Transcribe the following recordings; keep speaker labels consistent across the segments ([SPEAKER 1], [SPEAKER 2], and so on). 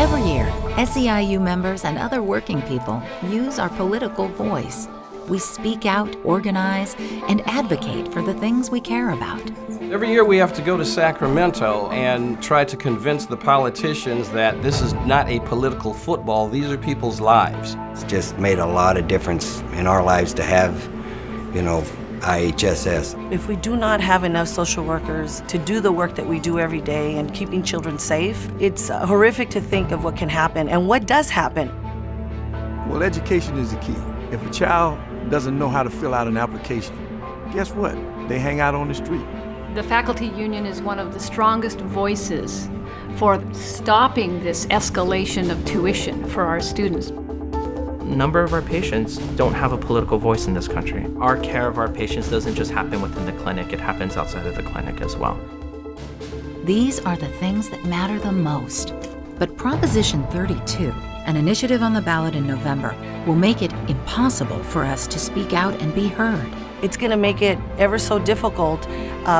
[SPEAKER 1] Every year, SEIU members and other working people use our political voice. We speak out, organize, and advocate for the things we care about.
[SPEAKER 2] Every year we have to go to Sacramento and try to convince the politicians that this is not a political football, these are people's lives.
[SPEAKER 3] It's just made a lot of difference in our lives to have, IHSS.
[SPEAKER 4] If we do not have enough social workers to do the work that we do every day and keeping children safe, it's horrific to think of what can happen and what does happen.
[SPEAKER 5] Well, education is the key. If a child doesn't know how to fill out an application, guess what? They hang out on the street.
[SPEAKER 6] The faculty union is one of the strongest voices for stopping this escalation of tuition for our students.
[SPEAKER 7] A number of our patients don't have a political voice in this country. Our care of our patients doesn't just happen within the clinic, it happens outside of the clinic as well.
[SPEAKER 1] These are the things that matter the most. But Proposition 32, an initiative on the ballot in November, will make it impossible for us to speak out and be heard.
[SPEAKER 4] It's going to make it ever so difficult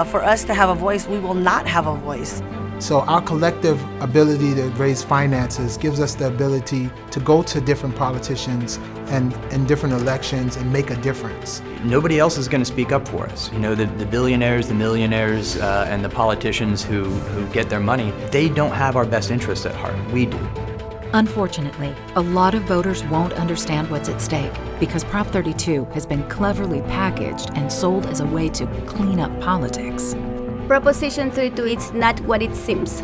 [SPEAKER 4] for us to have a voice. We will not have a voice.
[SPEAKER 8] So our collective ability to raise finances gives us the ability to go to different politicians and in different elections and make a difference.
[SPEAKER 9] Nobody else is going to speak up for us. The billionaires, the millionaires, and the politicians who get their money, they don't have our best interests at heart. We do.
[SPEAKER 1] Unfortunately, a lot of voters won't understand what's at stake because Prop 32 has been cleverly packaged and sold as a way to clean up politics.
[SPEAKER 10] Proposition 32 is not what it seems.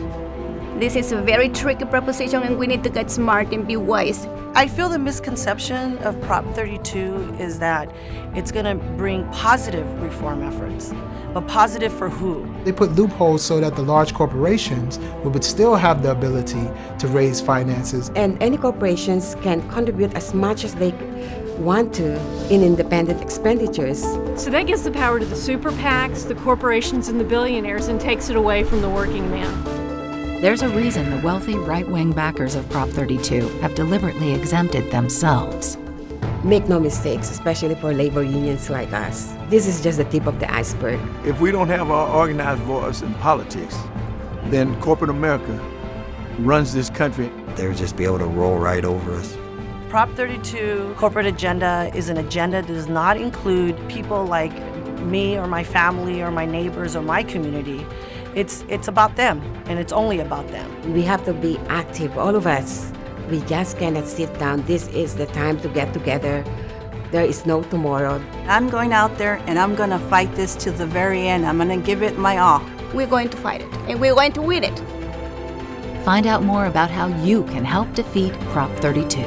[SPEAKER 10] This is a very tricky proposition and we need to get smart and be wise.
[SPEAKER 4] I feel the misconception of Prop 32 is that it's going to bring positive reform efforts. But positive for who?
[SPEAKER 8] They put loopholes so that the large corporations would still have the ability to raise finances.
[SPEAKER 11] And any corporations can contribute as much as they want to in independent expenditures.
[SPEAKER 6] So that gives the power to the super PACs, the corporations, and the billionaires and takes it away from the working man.
[SPEAKER 1] There's a reason the wealthy right-wing backers of Prop 32 have deliberately exempted themselves.
[SPEAKER 11] Make no mistakes, especially for labor unions like us. This is just the tip of the iceberg.
[SPEAKER 5] If we don't have our organized voice in politics, then corporate America runs this country.
[SPEAKER 3] They'll just be able to roll right over us.
[SPEAKER 4] Prop 32 corporate agenda is an agenda that does not include people like me or my family or my neighbors or my community. It's about them, and it's only about them.
[SPEAKER 11] We have to be active, all of us. We just cannot sit down. This is the time to get together. There is no tomorrow.
[SPEAKER 12] I'm going out there and I'm going to fight this to the very end. I'm going to give it my all.
[SPEAKER 10] We're going to fight it and we're going to win it.
[SPEAKER 1] Find out more about how you can help defeat Prop 32.